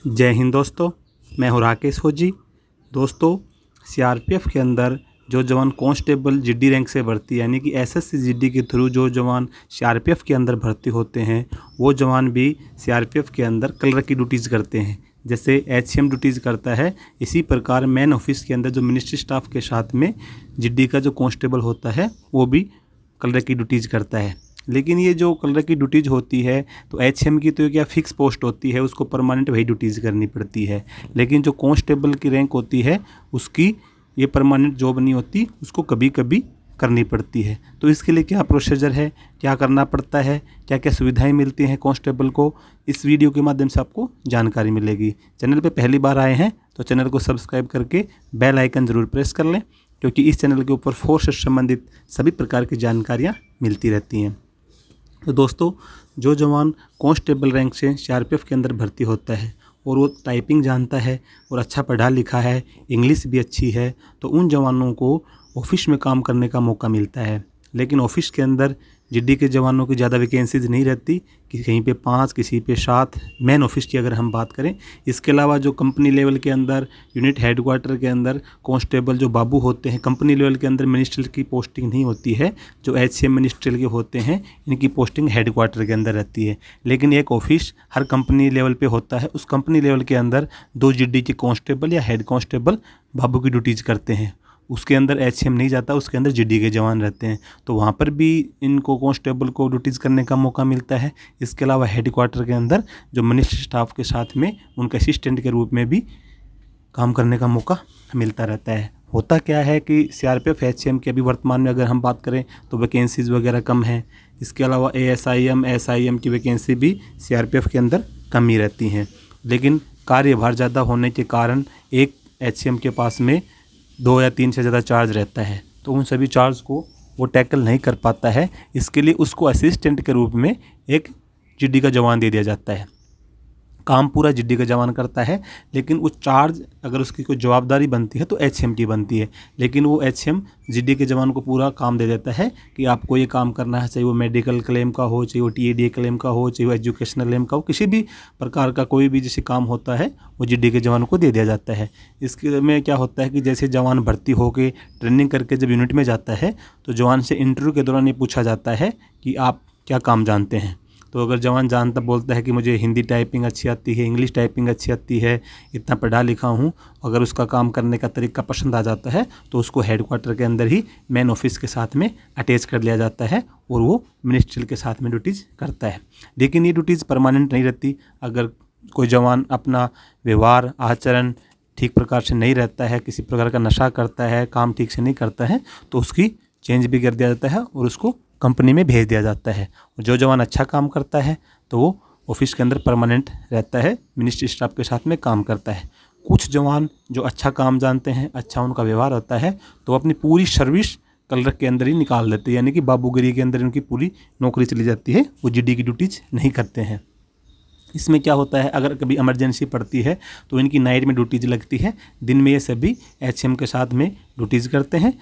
जय हिंद दोस्तों, मैं हूं राकेश फौजी। दोस्तों, सीआरपीएफ के अंदर जो जवान कांस्टेबल जीडी रैंक से भर्ती यानी कि एसएससी जीडी के थ्रू जो जवान सीआरपीएफ के अंदर भर्ती होते हैं वो जवान भी सीआरपीएफ के अंदर कलर की ड्यूटीज़ करते हैं। जैसे एचसीएम ड्यूटीज़ करता है, इसी प्रकार मेन ऑफिस के अंदर जो मिनिस्ट्री स्टाफ के साथ में जीडी का जो कांस्टेबल होता है वो भी कलर की ड्यूटीज़ करता है। लेकिन ये जो कलर की ड्यूटीज़ होती है तो एचएम की तो क्या फिक्स पोस्ट होती है, उसको परमानेंट वही ड्यूटीज़ करनी पड़ती है। लेकिन जो कांस्टेबल की रैंक होती है उसकी ये परमानेंट जॉब नहीं होती, उसको कभी कभी करनी पड़ती है। तो इसके लिए क्या प्रोसीजर है, क्या करना पड़ता है, क्या क्या सुविधाएं मिलती हैं कांस्टेबल को, इस वीडियो के माध्यम से आपको जानकारी मिलेगी। चैनल पे पहली बार आए हैं तो चैनल को सब्सक्राइब करके बेल आइकन ज़रूर प्रेस कर लें, क्योंकि इस चैनल के ऊपर फोर्स से संबंधित सभी प्रकार की जानकारियाँ मिलती रहती हैं। तो दोस्तों, जो जवान कांस्टेबल रैंक से सीआरपीएफ के अंदर भर्ती होता है और वो टाइपिंग जानता है और अच्छा पढ़ा लिखा है, इंग्लिश भी अच्छी है, तो उन जवानों को ऑफिस में काम करने का मौका मिलता है। लेकिन ऑफिस के अंदर जीडी के जवानों की ज़्यादा वैकेंसीज नहीं रहती, कि कहीं पे 5 किसी पे 7 मेन ऑफिस की अगर हम बात करें। इसके अलावा जो कंपनी लेवल के अंदर यूनिट हेडक्वार्टर के अंदर कांस्टेबल जो बाबू होते हैं, कंपनी लेवल के अंदर मिनिस्ट्रियल की पोस्टिंग नहीं होती है। जो एचसीएम मिनिस्ट्रियल के होते हैं इनकी पोस्टिंग हेडक्वार्टर के अंदर रहती है। लेकिन एक ऑफिस हर कंपनी लेवल पे होता है, उस कंपनी लेवल के अंदर 2 जीडी के कांस्टेबल या हेड कांस्टेबल बाबू की ड्यूटीज़ करते हैं। उसके अंदर एचसीएम नहीं जाता, उसके अंदर जीडी के जवान रहते हैं, तो वहाँ पर भी इनको कांस्टेबल को ड्यूटीज़ करने का मौका मिलता है। इसके अलावा हेडक्वार्टर के अंदर जो मिनिस्ट्री स्टाफ के साथ में उनके असिस्टेंट के रूप में भी काम करने का मौका मिलता रहता है। होता क्या है कि सीआरपीएफ एचसीएम की अभी वर्तमान में अगर हम बात करें तो वैकेंसीज़ वगैरह कम हैं। इसके अलावा एएसआईएम एसआईएम की वैकेंसी भी सीआरपीएफ के अंदर कम ही रहती हैं। लेकिन कार्यभार ज़्यादा होने के कारण एक एचसीएम के पास में 2 या 3 से ज़्यादा चार्ज रहता है, तो उन सभी चार्ज को वो टैकल नहीं कर पाता है। इसके लिए उसको असिस्टेंट के रूप में एक जीडी का जवान दे दिया जाता है। काम पूरा जीडी का जवान करता है, लेकिन वो चार्ज अगर उसकी कोई जवाबदारी बनती है तो एचसीएम की बनती है। लेकिन वो एचसीएम जीडी के जवान को पूरा काम दे देता है कि आपको ये काम करना है, चाहे वो मेडिकल क्लेम का हो, चाहे वो टीएडीए क्लेम का हो, चाहे वो एजुकेशनल क्लेम का हो, किसी भी प्रकार का कोई भी जैसे काम होता है वो जीडी के जवान को दे दिया जाता है। इसके में क्या होता है कि जैसे जवान भर्ती होकर ट्रेनिंग करके जब यूनिट में जाता है तो जवान से इंटरव्यू के दौरान ये पूछा जाता है कि आप क्या काम जानते हैं। तो अगर जवान जानता बोलता है कि मुझे हिंदी टाइपिंग अच्छी आती है, इंग्लिश टाइपिंग अच्छी आती है, इतना पढ़ा लिखा हूँ, अगर उसका काम करने का तरीका पसंद आ जाता है तो उसको हेडक्वार्टर के अंदर ही मेन ऑफिस के साथ में अटैच कर लिया जाता है और वो मिनिस्ट्रियल के साथ में ड्यूटीज़ करता है। लेकिन ये ड्यूटीज़ परमानेंट नहीं रहती। अगर कोई जवान अपना व्यवहार आचरण ठीक प्रकार से नहीं रहता है, किसी प्रकार का नशा करता है, काम ठीक से नहीं करता है, तो उसकी चेंज भी कर दिया जाता है और उसको कंपनी में भेज दिया जाता है। जो जवान अच्छा काम करता है तो वो ऑफिस के अंदर परमानेंट रहता है, मिनिस्ट्री स्टाफ के साथ में काम करता है। कुछ जवान जो अच्छा काम जानते हैं, अच्छा उनका व्यवहार होता है, तो अपनी पूरी सर्विस कलर के अंदर ही निकाल देते हैं, यानी कि बाबूगिरी के अंदर उनकी पूरी नौकरी चली जाती है, वो जीडी की ड्यूटीज़ नहीं करते हैं। इसमें क्या होता है, अगर कभी इमरजेंसी पड़ती है तो इनकी नाइट में ड्यूटीज़ लगती है। दिन में ये सभी एचएम के साथ में ड्यूटीज़ करते हैं।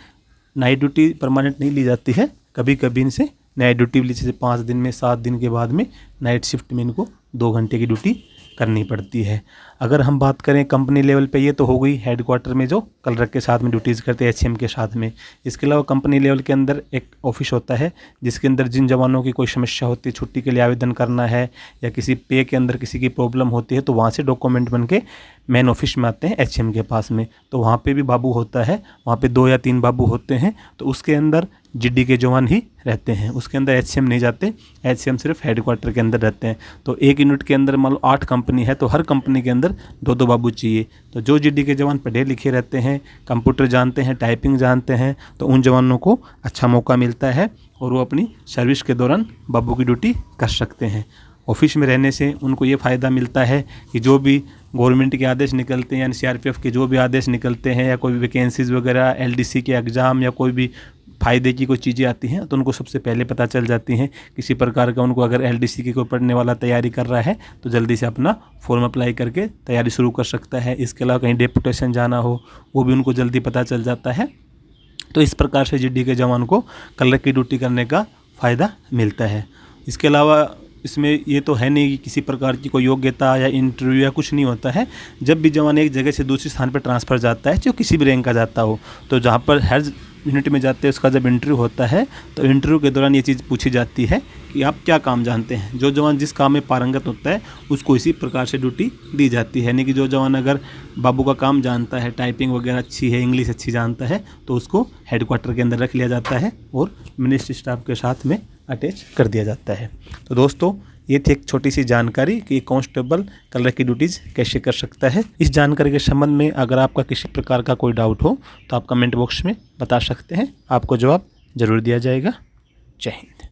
नाइट ड्यूटी परमानेंट नहीं ली जाती है, कभी कभी इनसे नाइट ड्यूटी ली, जैसे 5 दिन में 7 दिन के बाद में नाइट शिफ्ट में इनको 2 घंटे की ड्यूटी करनी पड़ती है। अगर हम बात करें कंपनी लेवल पे, ये तो हो गई हेडक्वार्टर में जो कलर के साथ में ड्यूटीज़ करते हैं एचसीएम के साथ में। इसके अलावा कंपनी लेवल के अंदर एक ऑफिस होता है जिसके अंदर जिन जवानों की कोई समस्या होती है, छुट्टी के लिए आवेदन करना है या किसी पे के अंदर किसी की प्रॉब्लम होती है, तो वहाँ से डॉक्यूमेंट बन के मेन ऑफिस में आते हैं एचसीएम के पास में। तो वहाँ पे भी बाबू होता है, वहाँ पे 2 या 3 बाबू होते हैं, तो उसके अंदर जीडी के जवान ही रहते हैं। उसके अंदर एचसीएम नहीं जाते, एचसीएम सिर्फ हेडक्वार्टर के अंदर रहते हैं। तो एक यूनिट के अंदर मान लो 8 कंपनी है, तो हर कंपनी के अंदर 2-2 बाबू चाहिए। तो जो जीडी के जवान पढ़े लिखे रहते हैं, कंप्यूटर जानते हैं, टाइपिंग जानते हैं, तो उन जवानों को अच्छा मौका मिलता है और वो अपनी सर्विस के दौरान बाबू की ड्यूटी कर सकते हैं। ऑफिस में रहने से उनको ये फ़ायदा मिलता है कि जो भी गवर्नमेंट के आदेश निकलते हैं, यानी सीआरपीएफ के जो भी आदेश निकलते हैं, या कोई भी वैकेंसीज़ वगैरह, एलडीसी के एग्ज़ाम या कोई भी फ़ायदे की कोई चीज़ें आती हैं, तो उनको सबसे पहले पता चल जाती हैं। किसी प्रकार का उनको अगर एलडीसी की कोई पढ़ने वाला तैयारी कर रहा है तो जल्दी से अपना फॉर्म अप्लाई करके तैयारी शुरू कर सकता है। इसके अलावा कहीं डेपुटेशन जाना हो वो भी उनको जल्दी पता चल जाता है। तो इस प्रकार से जीडी के जवान को कलर की ड्यूटी करने का फ़ायदा मिलता है। इसके अलावा इसमें ये तो है नहीं कि किसी प्रकार की कोई योग्यता या इंटरव्यू या कुछ नहीं होता है। जब भी जवान एक जगह से दूसरे स्थान पर ट्रांसफ़र जाता है, चाहे किसी भी रैंक का जाता हो, तो जहाँ पर हर यूनिट में जाते हैं उसका जब इंटरव्यू होता है तो इंटरव्यू के दौरान ये चीज़ पूछी जाती है कि आप क्या काम जानते हैं। जो जवान जिस काम में पारंगत होता है उसको इसी प्रकार से ड्यूटी दी जाती है। यानी कि जो जवान अगर बाबू का काम जानता है, टाइपिंग वगैरह अच्छी है, इंग्लिश अच्छी जानता है, तो उसको हेडक्वार्टर के अंदर रख लिया जाता है और मिनिस्ट्री स्टाफ के साथ में अटैच कर दिया जाता है। तो दोस्तों, ये थी एक छोटी सी जानकारी कि कांस्टेबल कलर की ड्यूटीज़ कैसे कर सकता है। इस जानकारी के संबंध में अगर आपका किसी प्रकार का कोई डाउट हो तो आप कमेंट बॉक्स में बता सकते हैं, आपको जवाब ज़रूर दिया जाएगा। जय हिंद।